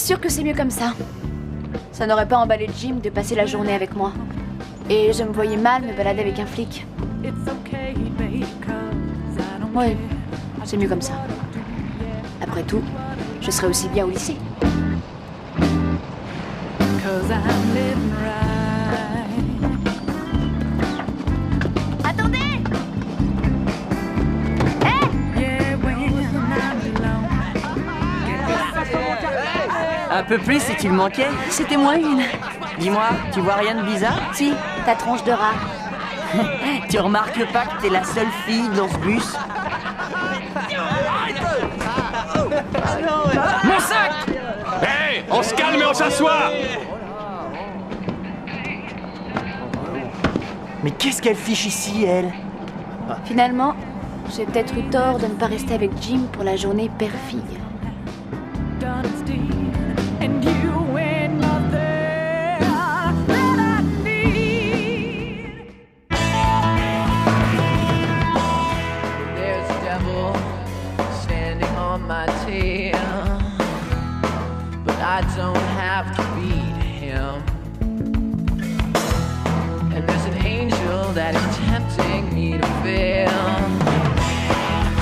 sûr que c'est mieux comme ça. Ça n'aurait pas emballé Jim de passer la journée avec moi. Et je me voyais mal me balader avec un flic. Oui, c'est mieux comme ça. Après tout, je serai aussi bien au lycée. Attendez! Un peu plus si tu me manquais. C'était moi, Lynn. Dis-moi, tu vois rien de bizarre? Si, ta tronche de rat. Tu remarques pas que t'es la seule fille dans ce bus? Mon sac! Hé, on se calme et on s'assoit! Mais qu'est-ce qu'elle fiche ici, elle? Finalement, j'ai peut-être eu tort de ne pas rester avec Jim pour la journée père-fille. I don't have to beat him. And there's an angel that is tempting me to fail.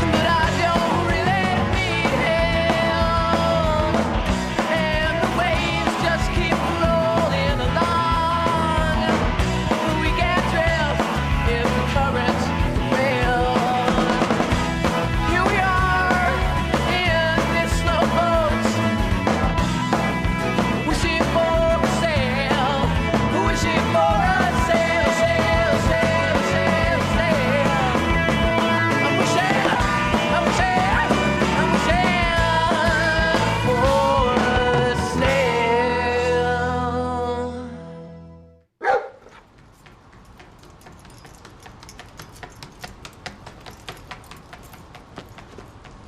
But I don't really need him. And the waves just keep rolling along. But we get drift if the currents fail. Here we are in this slow boat. Wishing for a sail, wishing for a sail, sail, sail, sail, sail. I'm wishing for a sail.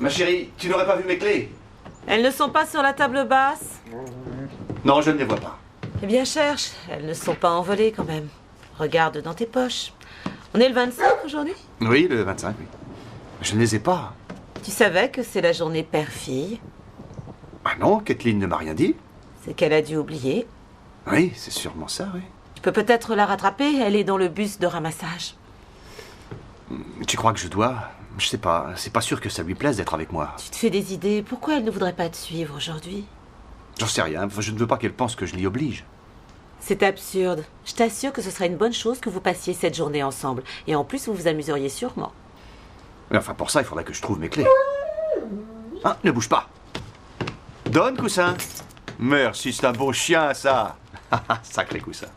Ma chérie, tu n'aurais pas vu mes clés? Elles ne sont pas sur la table basse? Non, je ne les vois pas. Eh bien, cherche. Elles ne sont pas envolées quand même. Regarde dans tes poches. On est le 25 aujourd'hui? Oui, le 25, oui. Je ne les ai pas. Tu savais que c'est la journée père-fille? Ah non, Kathleen ne m'a rien dit. C'est qu'elle a dû oublier. Oui, c'est sûrement ça, oui. Tu peux peut-être la rattraper, elle est dans le bus de ramassage. Tu crois que je dois? Je sais pas, c'est pas sûr que ça lui plaise d'être avec moi. Tu te fais des idées, pourquoi elle ne voudrait pas te suivre aujourd'hui? J'en sais rien, enfin, je ne veux pas qu'elle pense que je l'y oblige. C'est absurde. Je t'assure que ce serait une bonne chose que vous passiez cette journée ensemble. Et en plus, vous vous amuseriez sûrement. Mais enfin, pour ça, il faudrait que je trouve mes clés. Ah, ne bouge pas. Donne, coussin. Merci, c'est un beau chien, ça. Sacré coussin.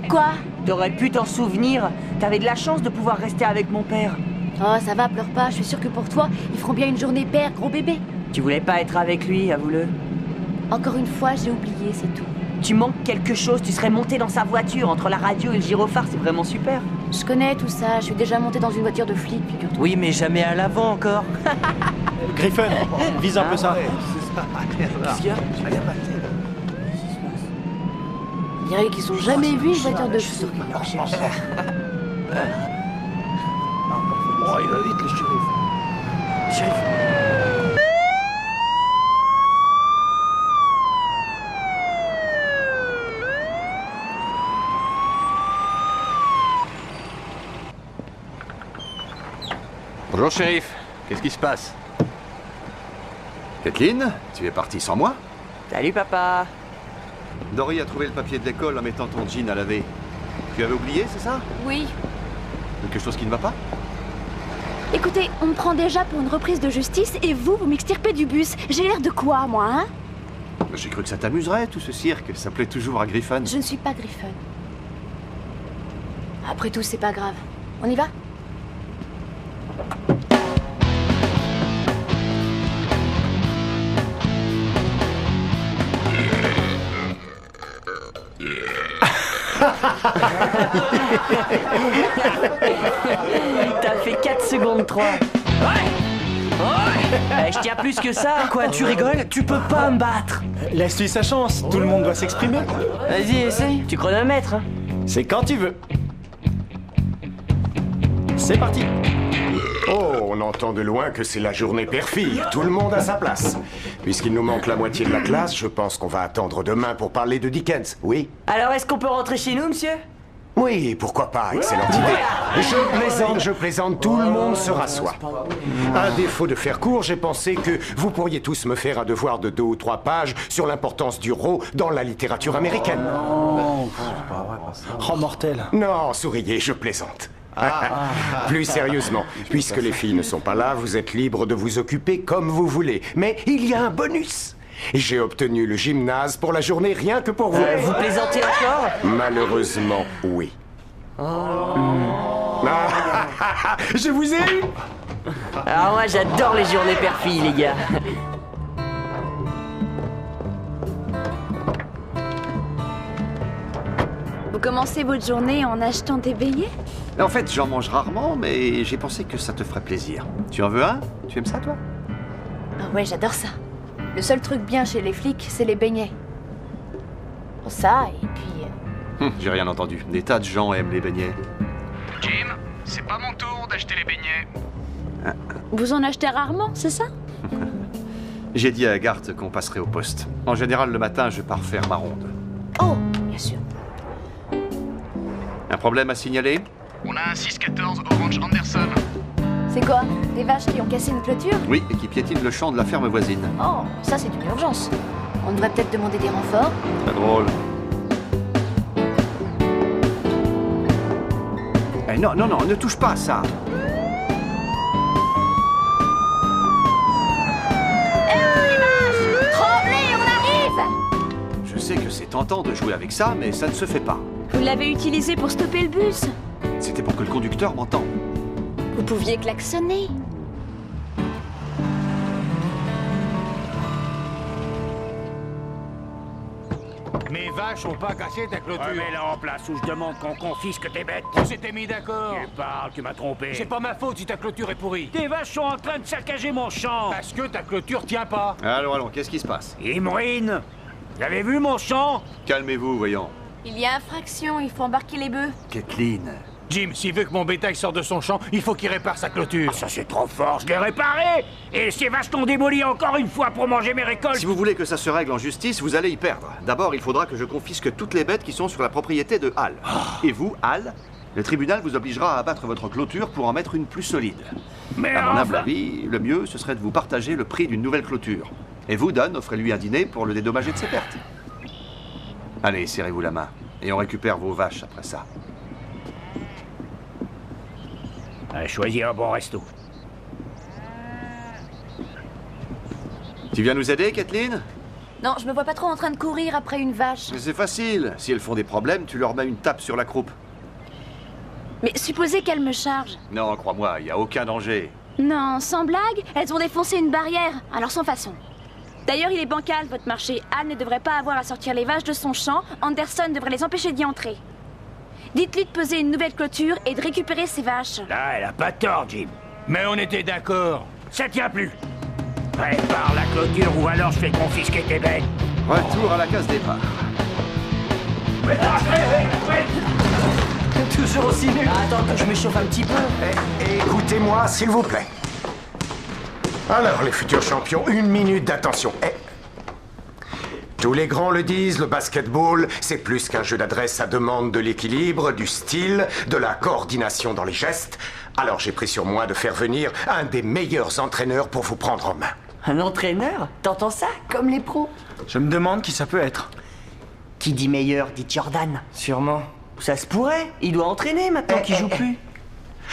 Quoi? T'aurais pu t'en souvenir. T'avais de la chance de pouvoir rester avec mon père. Oh, ça va, pleure pas. Je suis sûre que pour toi, ils feront bien une journée père, gros bébé. Tu voulais pas être avec lui, avoue-le. Encore une fois, j'ai oublié, c'est tout. Tu manques quelque chose, tu serais monté dans sa voiture. Entre la radio et le gyrophare, c'est vraiment super. Je connais tout ça. Je suis déjà montée dans une voiture de flic, figure-toi. Oui, mais jamais à l'avant encore. Griffin, vise un peu ça. Qu'est-ce qu'il y a? On dirait qu'ils ont jamais vu une voiture de flic. Oh, il va vite, le shérif. Shérif. Bonjour, shérif. Qu'est-ce qui se passe? Kathleen, tu es partie sans moi? Salut, papa. Dory a trouvé le papier de l'école en mettant ton jean à laver. Tu avais oublié, c'est ça? Oui. Quelque chose qui ne va pas? Écoutez, on me prend déjà pour une reprise de justice et vous m'extirpez du bus. J'ai l'air de quoi, moi, hein? J'ai cru que ça t'amuserait, tout ce cirque. Ça plaît toujours à Griffin. Je ne suis pas Griffin. Après tout, c'est pas grave. On y va? T'as fait 4 secondes 3. Je tiens plus que ça. Quoi, tu rigoles? Tu peux pas me battre. Laisse-lui sa chance, tout le monde doit s'exprimer. Vas-y, essaye. Tu chronomètres, hein. C'est quand tu veux. C'est parti. Oh, on entend de loin que c'est la journée père-fille. Tout le monde à sa place. Puisqu'il nous manque la moitié de la classe, je pense qu'on va attendre demain pour parler de Dickens. Oui? Alors, est-ce qu'on peut rentrer chez nous, monsieur? Oui, pourquoi pas, excellente idée. Je plaisante, tout le monde se rassoit. À défaut de faire court, j'ai pensé que vous pourriez tous me faire un devoir de 2 ou 3 pages sur l'importance du Roe dans la littérature américaine. Oh, mortel. Non, souriez, je plaisante. Plus sérieusement, puisque les filles ne sont pas là, vous êtes libre de vous occuper comme vous voulez. Mais il y a un bonus. J'ai obtenu le gymnase pour la journée rien que pour vous. Vous plaisantez encore? Malheureusement, oui. Je vous ai eu. Alors moi, j'adore les journées père-fille, les gars. Vous commencez votre journée en achetant des beignets? En fait, j'en mange rarement, mais j'ai pensé que ça te ferait plaisir. Tu en veux un? Tu aimes ça, toi? Ah ouais, j'adore ça. Le seul truc bien chez les flics, c'est les beignets. Ça, et puis... J'ai rien entendu. Des tas de gens aiment les beignets. Jim, c'est pas mon tour d'acheter les beignets. Vous en achetez rarement, c'est ça? J'ai dit à Garth qu'on passerait au poste. En général, le matin, je pars faire ma ronde. Oh, bien sûr. Un problème à signaler? On a un 614 Orange Anderson. C'est quoi? Des vaches qui ont cassé une clôture? Oui, et qui piétine le champ de la ferme voisine. Oh, ça c'est une urgence. On devrait peut-être demander des renforts. Pas drôle. Eh non, non, non, ne touche pas à ça. Tremblez, on arrive! Je sais que c'est tentant de jouer avec ça, mais ça ne se fait pas. Vous l'avez utilisé pour stopper le bus. C'était pour que le conducteur m'entende. Vous pouviez klaxonner. Mes vaches ont pas cassé ta clôture. Remets-la en place ou je demande qu'on confisque tes bêtes. On s'était mis d'accord. Tu parles, tu m'as trompé. C'est pas ma faute si ta clôture est pourrie. Tes vaches sont en train de saccager mon champ. Parce que ta clôture tient pas. Allons, qu'est-ce qui se passe? Ils me ruinent. Vous avez vu mon champ? Calmez-vous, voyons. Il y a infraction, il faut embarquer les bœufs. Kathleen. Jim, s'il veut que mon bétail sorte de son champ, il faut qu'il répare sa clôture. Ça c'est trop fort, je l'ai réparé. Et ces vaches t'ont démoli encore une fois pour manger mes récoltes. Si vous voulez que ça se règle en justice, vous allez y perdre. D'abord, il faudra que je confisque toutes les bêtes qui sont sur la propriété de Hal. Et vous, Hal, le tribunal vous obligera à abattre votre clôture pour en mettre une plus solide. Mais À mon humble enfin- avis, le mieux, ce serait de vous partager le prix d'une nouvelle clôture. Et vous, Don, offrez-lui un dîner pour le dédommager de ses pertes. Allez, serrez-vous la main. Et on récupère vos vaches après ça. Choisis un bon resto. Tu viens nous aider, Kathleen? Non, je me vois pas trop en train de courir après une vache. Mais c'est facile. Si elles font des problèmes, tu leur mets une tape sur la croupe. Mais supposez qu'elle me charge. Non, crois-moi, il n'y a aucun danger. Non, sans blague, elles ont défoncé une barrière, alors sans façon. D'ailleurs, il est bancal, votre marché. Anne ne devrait pas avoir à sortir les vaches de son champ. Anderson devrait les empêcher d'y entrer. Dites-lui de peser une nouvelle clôture et de récupérer ses vaches. Là, elle a pas tort, Jim. Mais on était d'accord. Ça tient plus. Prépare la clôture ou alors je fais confisquer tes bêtes. Retour à la case départ. Toujours aussi nul. Attends que je m'échauffe un petit peu. Écoutez-moi, s'il vous plaît. Alors, les futurs champions, 1 minute d'attention. Tous les grands le disent, le basketball, c'est plus qu'un jeu d'adresse, ça demande de l'équilibre, du style, de la coordination dans les gestes. Alors j'ai pris sur moi de faire venir un des meilleurs entraîneurs pour vous prendre en main. Un entraîneur? T'entends ça? Comme les pros. Je me demande qui ça peut être. Qui dit meilleur dit Jordan. Sûrement. Ça se pourrait. Il doit entraîner maintenant qu'il joue plus.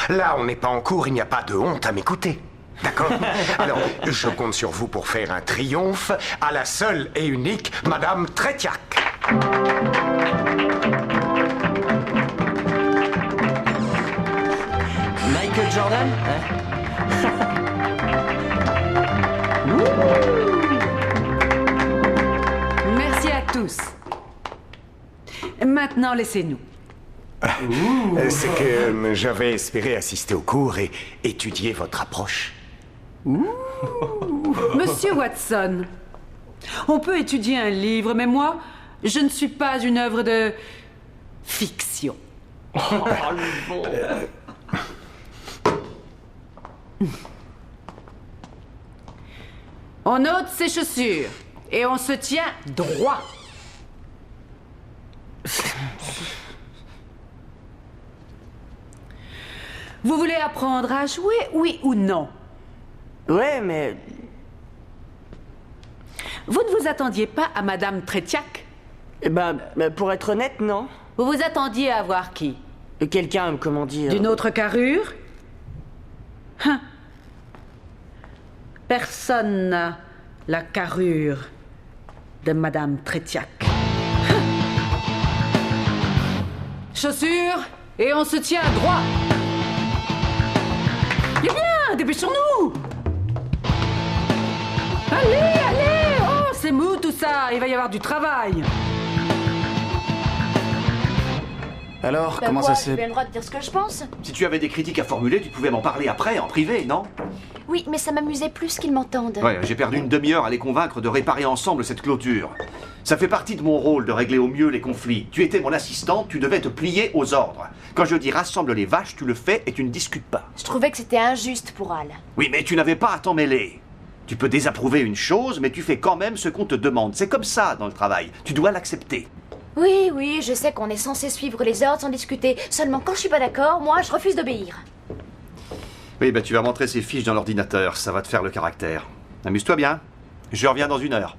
Là, on n'est pas en cours, il n'y a pas de honte à m'écouter. D'accord? Alors, je compte sur vous pour faire un triomphe à la seule et unique Madame Tretiak. Michael Jordan? Merci à tous. Maintenant, laissez-nous. C'est que j'avais espéré assister au cours et étudier votre approche. Monsieur Watson, on peut étudier un livre, mais moi, je ne suis pas une œuvre de fiction. On ôte ses chaussures et on se tient droit. Vous voulez apprendre à jouer, oui ou non? Ouais, mais... Vous ne vous attendiez pas à Madame Tretiak? Eh ben, pour être honnête, non. Vous vous attendiez à voir qui? Quelqu'un, comment dire... D'une autre carrure? Hein. Personne n'a la carrure de Madame Tretiak. Hein. Chaussures, et on se tient droit. Eh bien, dépêchons-nous. Allez, allez. Oh, c'est mou tout ça, il va y avoir du travail. Alors, Bah comment quoi, ça j'ai bien s'est... le droit de dire ce que je pense. Si tu avais des critiques à formuler, tu pouvais m'en parler après, en privé, non? Oui, mais ça m'amusait plus qu'ils m'entendent. Ouais, j'ai perdu une demi-heure à les convaincre de réparer ensemble cette clôture. Ça fait partie de mon rôle de régler au mieux les conflits. Tu étais mon assistante, tu devais te plier aux ordres. Quand je dis rassemble les vaches, tu le fais et tu ne discutes pas. Je trouvais que c'était injuste pour Al. Oui, mais tu n'avais pas à t'en mêler. Tu peux désapprouver une chose, mais tu fais quand même ce qu'on te demande. C'est comme ça dans le travail. Tu dois l'accepter. Oui, oui, je sais qu'on est censé suivre les ordres sans discuter. Seulement quand je suis pas d'accord, moi, je refuse d'obéir. Oui, bah tu vas montrer ces fiches dans l'ordinateur. Ça va te faire le caractère. Amuse-toi bien. Je reviens dans 1 heure.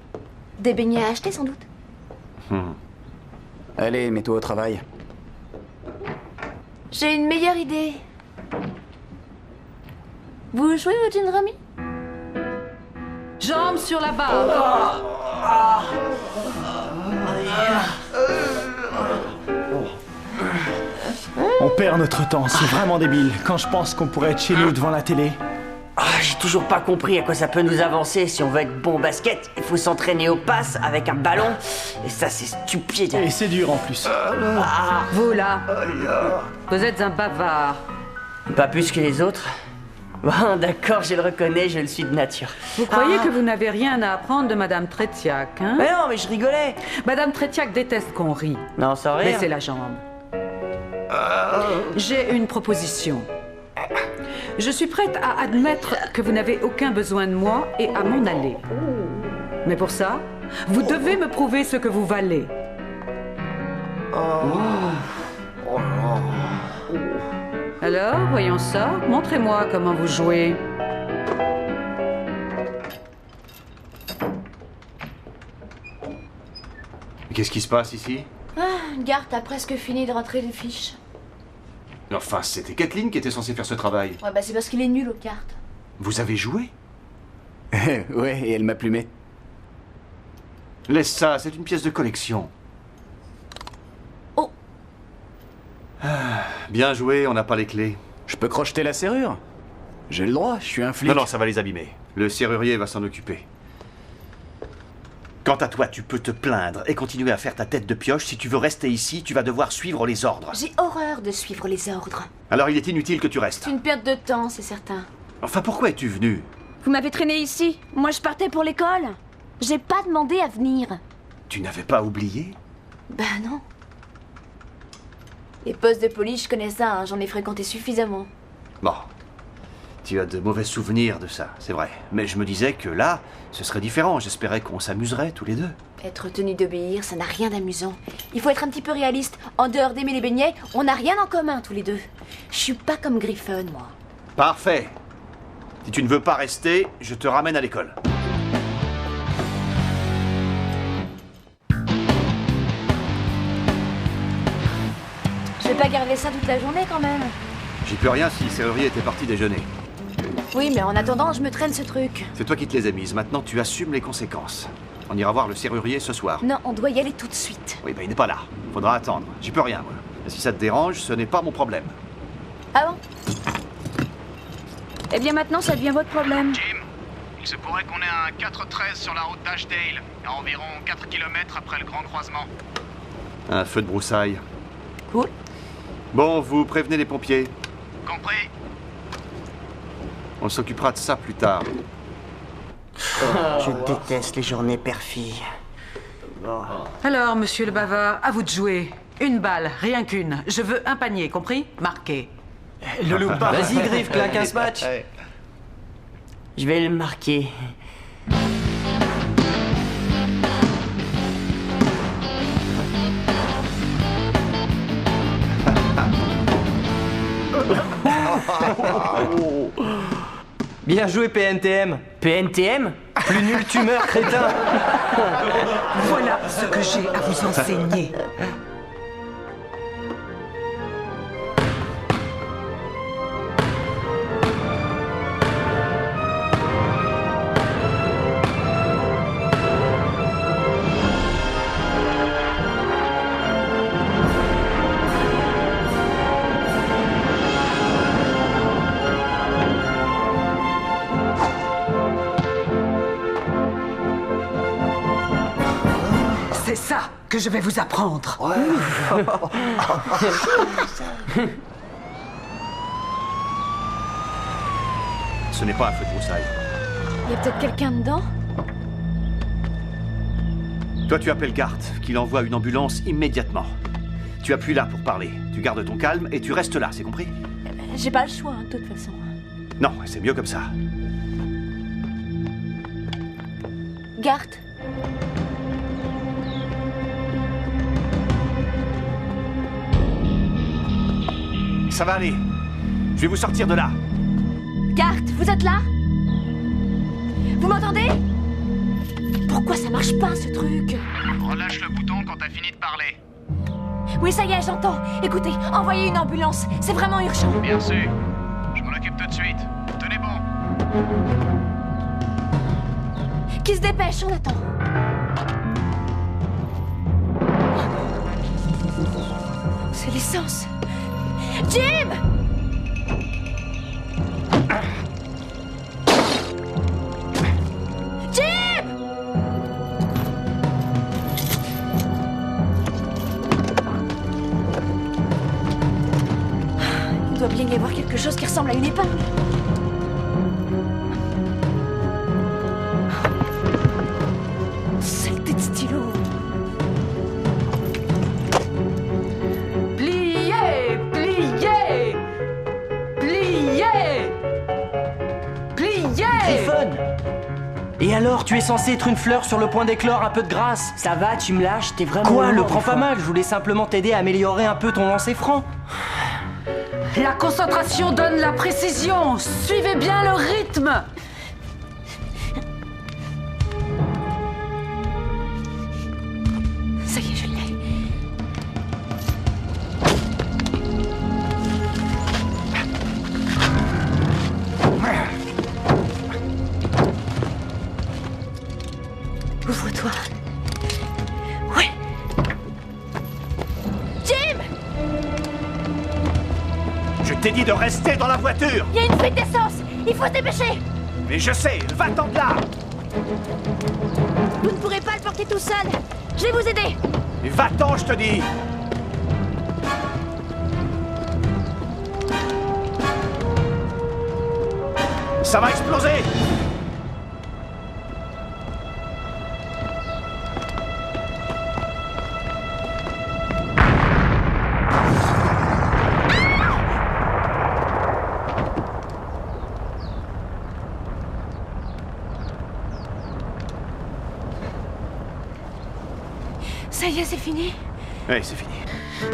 Des beignets à acheter, sans doute. Allez, mets-toi au travail. J'ai une meilleure idée. Vous jouez au gin rummy? Jambes sur la barre. On perd notre temps, c'est vraiment débile. Quand je pense qu'on pourrait être chez nous devant la télé. J'ai toujours pas compris à quoi ça peut nous avancer. Si on veut être bon au basket, il faut s'entraîner aux passes avec un ballon. Et ça, c'est stupide. Et c'est dur en plus. Vous là, vous êtes un bavard. Pas plus que les autres. Bon, d'accord, je le reconnais, je le suis de nature. Vous croyez que vous n'avez rien à apprendre de Madame Tretiak, hein? Mais non, mais je rigolais. Madame Tretiak déteste qu'on rie. Non, sans rire. Baissez la jambe. J'ai une proposition. Je suis prête à admettre que vous n'avez aucun besoin de moi et à m'en aller. Mais pour ça, vous devez me prouver ce que vous valez. Alors, voyons ça. Montrez-moi comment vous jouez. Qu'est-ce qui se passe ici? Garth a presque fini de rentrer les fiches. Enfin, c'était Kathleen qui était censée faire ce travail. Ouais, bah c'est parce qu'il est nul aux cartes. Vous avez joué? Ouais, et elle m'a plumé. Laisse ça, c'est une pièce de collection. Oh. Bien joué, on n'a pas les clés. Je peux crocheter la serrure? J'ai le droit, je suis un flic. Non, non, ça va les abîmer. Le serrurier va s'en occuper. Quant à toi, tu peux te plaindre et continuer à faire ta tête de pioche. Si tu veux rester ici, tu vas devoir suivre les ordres. J'ai horreur de suivre les ordres. Alors il est inutile que tu restes. C'est une perte de temps, c'est certain. Enfin, pourquoi es-tu venu? Vous m'avez traîné ici. Moi, je partais pour l'école. J'ai pas demandé à venir. Tu n'avais pas oublié? Bah non. Les postes de police, je connais ça, hein. J'en ai fréquenté suffisamment. Bon. Tu as de mauvais souvenirs de ça, c'est vrai. Mais je me disais que là, ce serait différent. J'espérais qu'on s'amuserait tous les deux. Être tenu d'obéir, ça n'a rien d'amusant. Il faut être un petit peu réaliste. En dehors d'aimer les beignets, on n'a rien en commun tous les deux. Je suis pas comme Griffon, moi. Parfait. Si tu ne veux pas rester, je te ramène à l'école. Je vais pas garder ça toute la journée quand même. J'y peux rien si le serrurier était parti déjeuner. Oui, mais en attendant, je me traîne ce truc. C'est toi qui te les as mises. Maintenant, tu assumes les conséquences. On ira voir le serrurier ce soir. Non, on doit y aller tout de suite. Oui, ben il n'est pas là. Faudra attendre. J'y peux rien, moi. Et si ça te dérange, ce n'est pas mon problème. Ah bon? Eh bien maintenant, ça devient votre problème. Jim, il se pourrait qu'on ait un 413 sur la route d'Ashdale, à environ 4 km après le grand croisement. Un feu de broussailles. Cool. Bon, vous prévenez les pompiers. Compris? On s'occupera de ça plus tard. Je déteste les journées père-fille. Alors, monsieur le bavard, à vous de jouer. Une balle, rien qu'une. Je veux un panier, compris? Marqué. Le loup pas. Vas-y, Griff, claque un smash. Je vais le marquer. Bien joué, PNTM. PNTM? Plus nul tu meurs, crétin. Voilà ce que j'ai à vous enseigner. C'est ça que je vais vous apprendre. Ce n'est pas un feu de broussailles. Il y a peut-être quelqu'un dedans? Toi, tu appelles Gart, qu'il envoie une ambulance immédiatement. Tu appuies là pour parler. Tu gardes ton calme et tu restes là, c'est compris? J'ai pas le choix, de toute façon. Non, c'est mieux comme ça. Gart. Ça va aller. Je vais vous sortir de là. Gart, vous êtes là? Vous m'entendez? Pourquoi ça marche pas, ce truc? Relâche le bouton quand t'as fini de parler. Oui, ça y est, j'entends. Écoutez, envoyez une ambulance. C'est vraiment urgent. Bien sûr. Je m'en occupe tout de suite. Tenez bon. Qui se dépêche, on attend. C'est l'essence. Jim! Jim! Il doit bien y avoir quelque chose qui ressemble à une épingle. Saleté de stylo. Pliez! Pliez! Pliez! Pliez! Griffon! Et alors, tu es censé être une fleur sur le point d'éclore un peu de grâce. Ça va, tu me lâches, t'es vraiment... Quoi, le lourd, prends des pas fois. mal, je voulais simplement t'aider à améliorer un peu ton lancer franc. La concentration donne la précision. Suivez bien le rythme. Ça y est, je l'ai. Ouvre-toi. Ouais. Jim! Je t'ai dit de rester dans la voiture. Il y a une fuite d'essence. Il faut se dépêcher. Mais je sais, va-t'en de là. Vous ne pourrez pas le porter tout seul. Je vais vous aider. Mais va-t'en, je te dis. Ça va exploser. Ça y est, c'est fini. Oui, c'est fini.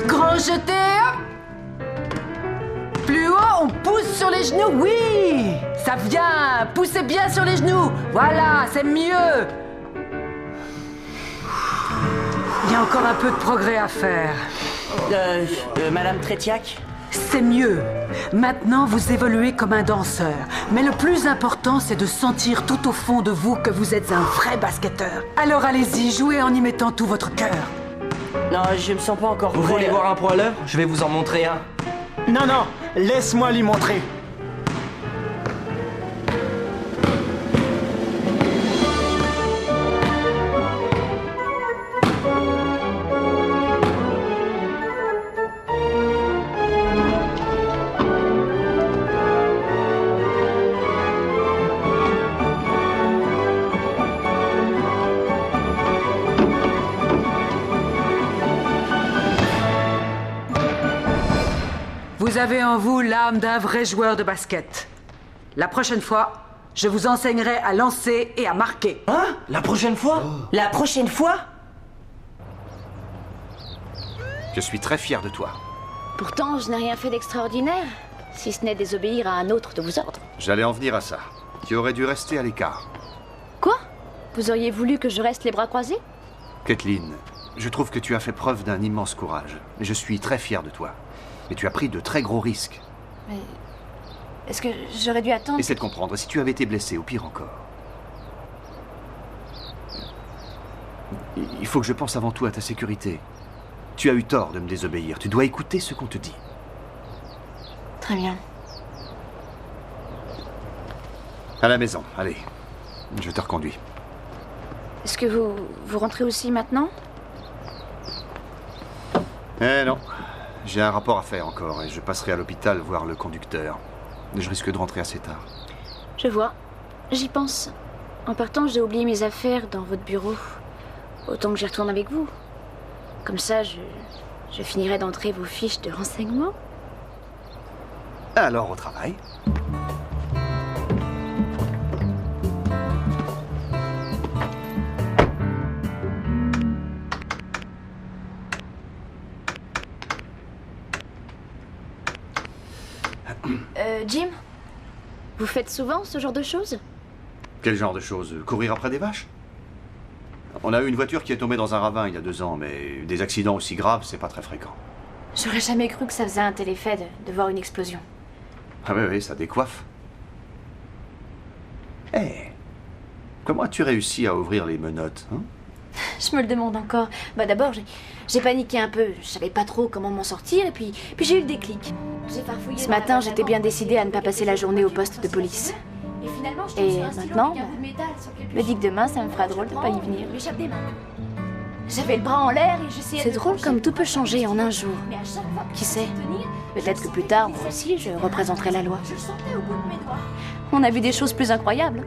Grand jeté, hop. Plus haut, on pousse sur les genoux. Oui, ça vient. Poussez bien sur les genoux. Voilà, c'est mieux. Il y a encore un peu de progrès à faire. Madame Tretiak? C'est mieux. Maintenant, vous évoluez comme un danseur. Mais le plus important, c'est de sentir tout au fond de vous que vous êtes un vrai basketteur. Alors allez-y, jouez en y mettant tout votre cœur. Non, je me sens pas encore Vous prêt. voulez voir un pro à l'œuvre? Je vais vous en montrer un. Non, non, laisse-moi lui montrer. Vous avez en vous l'âme d'un vrai joueur de basket. La prochaine fois, je vous enseignerai à lancer et à marquer. Hein? La prochaine fois? La prochaine fois? Je suis très fier de toi. Pourtant, je n'ai rien fait d'extraordinaire. Si ce n'est désobéir à un autre de vos ordres. J'allais en venir à ça. Tu aurais dû rester à l'écart. Quoi? Vous auriez voulu que je reste les bras croisés? Kathleen, je trouve que tu as fait preuve d'un immense courage. Et je suis très fier de toi. Et tu as pris de très gros risques. Mais... Est-ce que j'aurais dû attendre? Essaie de comprendre, si tu avais été blessé, ou pire encore. Il faut que je pense avant tout à ta sécurité. Tu as eu tort de me désobéir. Tu dois écouter ce qu'on te dit. Très bien. À la maison, allez. Je te reconduis. Est-ce que vous rentrez aussi maintenant? Eh non. J'ai un rapport à faire encore et je passerai à l'hôpital voir le conducteur. Je risque de rentrer assez tard. Je vois. J'y pense. En partant, j'ai oublié mes affaires dans votre bureau. Autant que j'y retourne avec vous. Comme ça, je finirai d'entrer vos fiches de renseignement. Alors, au travail. Jim, vous faites souvent ce genre de choses? Quel genre de choses? Courir après des vaches? On a eu une voiture qui est tombée dans un ravin il y a 2 ans, mais des accidents aussi graves, c'est pas très fréquent. J'aurais jamais cru que ça faisait un tel effet de voir une explosion. Ah oui, ça décoiffe. Eh, comment as-tu réussi à ouvrir les menottes, hein? Je me le demande encore. Bah d'abord, j'ai paniqué un peu. Je savais pas trop comment m'en sortir et puis j'ai eu le déclic. Ce matin, j'étais bien décidée à ne pas passer la journée au poste de police. Et maintenant, je me dis que demain, ça me fera drôle de pas y venir. J'avais le bras en l'air et j'essayais. C'est drôle comme tout peut changer en un jour. Qui sait? Peut-être que plus tard, moi aussi, je représenterai la loi. On a vu des choses plus incroyables.